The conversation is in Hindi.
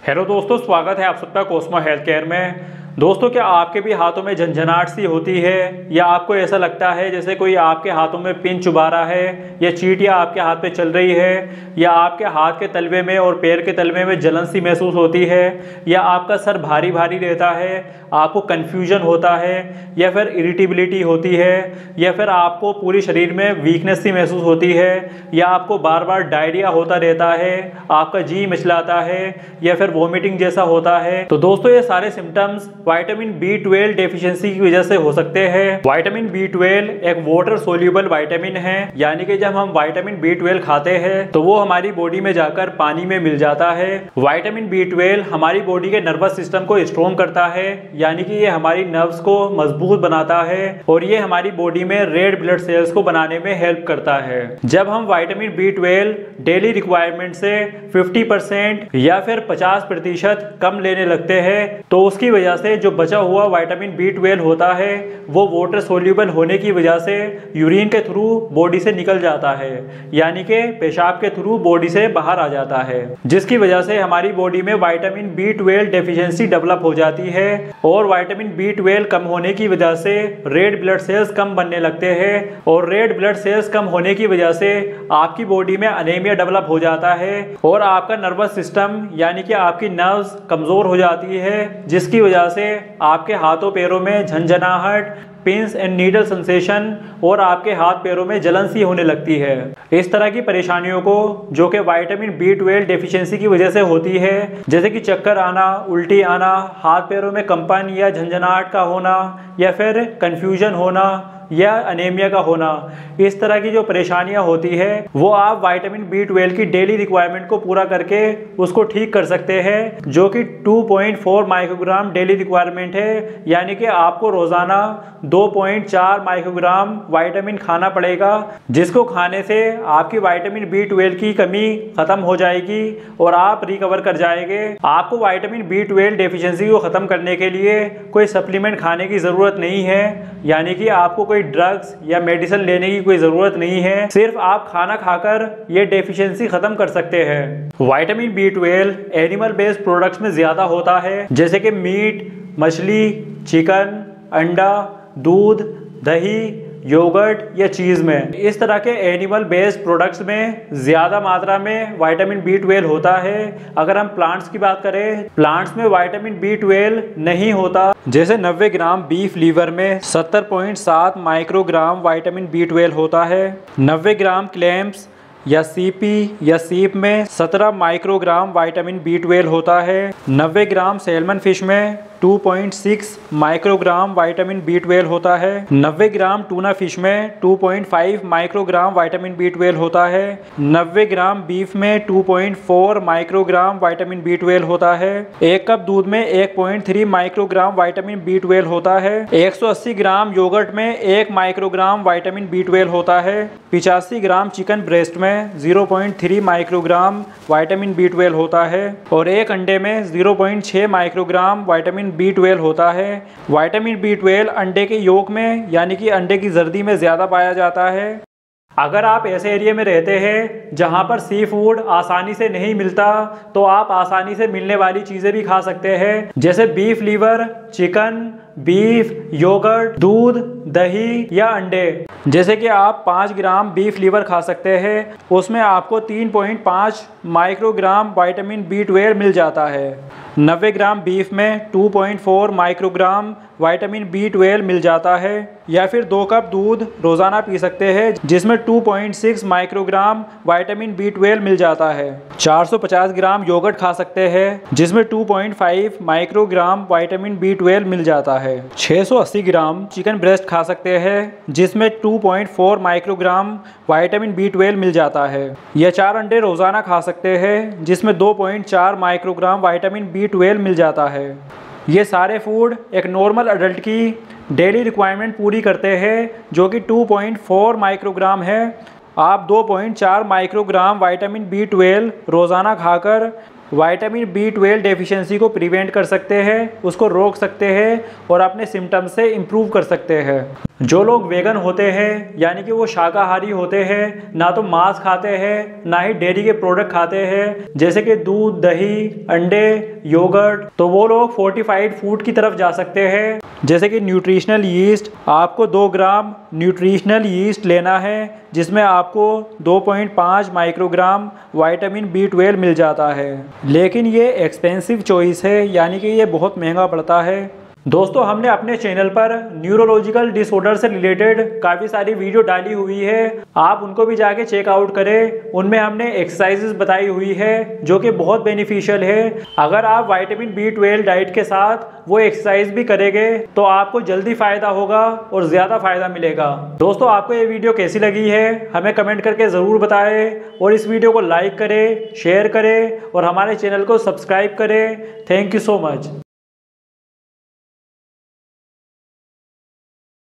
हेलो दोस्तों, स्वागत है आप सबका कोस्मो हेल्थ केयर में। दोस्तों, क्या आपके भी हाथों में झंझनाहट सी होती है या आपको ऐसा लगता है जैसे कोई आपके हाथों में पिन चुभा रहा है या चींटियां आपके हाथ पे चल रही है या आपके हाथ के तलवे में और पैर के तलवे में जलन सी महसूस होती है या आपका सर भारी भारी रहता है, आपको कन्फ्यूजन होता है या फिर इरिटेबिलिटी होती है या फिर आपको पूरे शरीर में वीकनेस सी महसूस होती है या आपको बार बार डायरिया होता रहता है, आपका जी मिचलाता है या फिर वोमिटिंग जैसा होता है। तो दोस्तों, ये सारे सिम्टम्स विटामिन B12 डेफिशिएंसी की वजह से हो सकते हैं। विटामिन B12 एक वाटर सोल्यूबल विटामिन है, यानी कि जब हम विटामिन B12 खाते हैं तो वो हमारी बॉडी में जाकर पानी में मिल जाता है। विटामिन B12 हमारी बॉडी के नर्वस सिस्टम को स्ट्रॉन्ग करता है, यानी कि ये हमारी नर्व्स को मजबूत बनाता है और ये हमारी बॉडी में रेड ब्लड सेल्स को बनाने में हेल्प करता है। जब हम विटामिन B12 डेली रिक्वायरमेंट से 50% या फिर 50% कम लेने लगते हैं तो उसकी वजह से जो बचा हुआ विटामिन B12 होता है वो वाटर सोल्यूबल होने की वजह से यूरिन के थ्रू बॉडी से निकल जाता है, यानी कि पेशाब के थ्रू बॉडी से बाहर आ जाता है, जिसकी वजह से हमारी बॉडी में विटामिन B12 डेफिशिएंसी डेवलप हो जाती है और विटामिन B12 कम होने की वजह से रेड ब्लड सेल्स कम बनने लगते हैं और रेड ब्लड सेल्स कम होने की वजह से आपकी बॉडी में अनीमिया डेवलप हो जाता है और आपका नर्वस सिस्टम यानी कि आपकी नर्व्स कमजोर हो जाती है, जिसकी वजह से आपके हाथों पैरों में झंझनाहट, पिंस एंड नीडल सेंसेशन और आपके हाथ पैरों में जलन सी होने लगती है। इस तरह की परेशानियों को जो कि विटामिन B12 डेफिशिएंसी की वजह से होती है, जैसे कि चक्कर आना, उल्टी आना, हाथ पैरों में कंपन या झंझनाहट का होना या फिर कंफ्यूजन होना या अनीमिया का होना, इस तरह की जो परेशानियां होती है वो आप विटामिन B12 की डेली रिक्वायरमेंट को पूरा करके उसको ठीक कर सकते हैं, जो कि 2.4 माइक्रोग्राम डेली रिक्वायरमेंट है, यानी कि आपको रोजाना 2.4 माइक्रोग्राम विटामिन खाना पड़ेगा, जिसको खाने से आपकी विटामिन B12 की कमी खत्म हो जाएगी और आप रिकवर कर जाएंगे। आपको विटामिन B12 डेफिशिएंसी को खत्म करने के लिए कोई सप्लीमेंट खाने की जरूरत नहीं है, यानी कि आपको कोई ड्रग्स या मेडिसिन लेने की कोई जरूरत नहीं है, सिर्फ आप खाना खाकर ये डेफिशिएंसी खत्म कर सकते हैं। Vitamin B12 animal based products में ज्यादा होता है, जैसे कि मीट, मछली, चिकन, अंडा, दूध, दही, योगर्ट या चीज में। इस तरह के एनिमल बेस्ड प्रोडक्ट्स में ज्यादा मात्रा में विटामिन B12 होता है। अगर हम प्लांट्स की बात करें, प्लांट्स में विटामिन B12 नहीं होता। जैसे 90 ग्राम बीफ लीवर में 70.7 माइक्रोग्राम विटामिन B12 होता है। 90 ग्राम क्लैम्स या सीपी या सीप में 17 माइक्रोग्राम विटामिन B12 होता है। 90 ग्राम सैल्मन फिश में 2.6 माइक्रोग्राम विटामिन B12 होता है। 90 ग्राम टूना फिश में 2.5 माइक्रोग्राम विटामिन B12 होता है। 90 ग्राम बीफ में 2.4 माइक्रोग्राम विटामिन B12 होता है। 1 कप दूध में 1.3 माइक्रोग्राम विटामिन B12 होता है। 180 ग्राम योगर्ट में 1 माइक्रोग्राम विटामिन B12 होता है। 85 ग्राम चिकन ब्रेस्ट में 0.3 माइक्रोग्राम विटामिन B12 होता है और 1 अंडे में 0.6 माइक्रोग्राम विटामिन B12 होता है। विटामिन B12 अंडे के योक में यानी कि अंडे की जर्दी में ज़्यादा पाया जाता है। अगर आप ऐसे एरिया में रहते हैं जहां पर सी फूड आसानी से नहीं मिलता तो आप आसानी से मिलने वाली चीज़ें भी खा सकते हैं, जैसे beef liver, chicken, beef, yoghurt, दूध, दही या अंडे। जैसे कि आप 5 ग्राम बीफ लीवर खा सकते हैं, उसमें आपको 3.5 माइक्रोग्राम विटामिन B12 मिल जाता है। 90 ग्राम बीफ में 2.4 माइक्रोग्राम विटामिन B12 मिल जाता है। या फिर 2 कप दूध रोज़ाना पी सकते हैं, जिसमें 2.6 माइक्रोग्राम विटामिन B12 मिल जाता है। 450 ग्राम योगर्ट खा सकते हैं, जिसमें 2.5 माइक्रोग्राम विटामिन B12 मिल जाता है। 680 ग्राम चिकन ब्रेस्ट खा सकते हैं, जिसमें 2.4 माइक्रोग्राम विटामिन B12 मिल जाता है। या 4 अंडे रोज़ाना खा सकते हैं, जिसमें 2.4 माइक्रोग्राम विटामिन B12 मिल जाता है। ये सारे फूड एक नॉर्मल अडल्ट की डेली रिक्वायरमेंट पूरी करते हैं, जो कि 2.4 माइक्रोग्राम है। आप 2.4 माइक्रोग्राम विटामिन B12 रोज़ाना खाकर विटामिन B12 डेफिशिएंसी को प्रिवेंट कर सकते हैं, उसको रोक सकते हैं और अपने सिम्टम्स से इम्प्रूव कर सकते हैं। जो लोग वेगन होते हैं यानी कि वो शाकाहारी होते हैं, ना तो मांस खाते हैं ना ही डेयरी के प्रोडक्ट खाते हैं जैसे कि दूध, दही, अंडे, योगर्ट, तो वो लोग फोर्टिफाइड फूड की तरफ जा सकते हैं जैसे कि न्यूट्रिशनल यीस्ट। आपको 2 ग्राम न्यूट्रिशनल यीस्ट लेना है जिसमें आपको 2.5 माइक्रोग्राम विटामिन B12 मिल जाता है। लेकिन ये एक्सपेंसिव चॉइस है यानी कि ये बहुत महंगा पड़ता है। दोस्तों, हमने अपने चैनल पर न्यूरोलॉजिकल डिसऑर्डर से रिलेटेड काफ़ी सारी वीडियो डाली हुई है, आप उनको भी जाके चेकआउट करें। उनमें हमने एक्सरसाइजेस बताई हुई है जो कि बहुत बेनिफिशियल है। अगर आप विटामिन B12 डाइट के साथ वो एक्सरसाइज भी करेंगे तो आपको जल्दी फ़ायदा होगा और ज़्यादा फ़ायदा मिलेगा। दोस्तों, आपको ये वीडियो कैसी लगी है हमें कमेंट करके ज़रूर बताएं और इस वीडियो को लाइक करें, शेयर करें और हमारे चैनल को सब्सक्राइब करें। Thank you so much.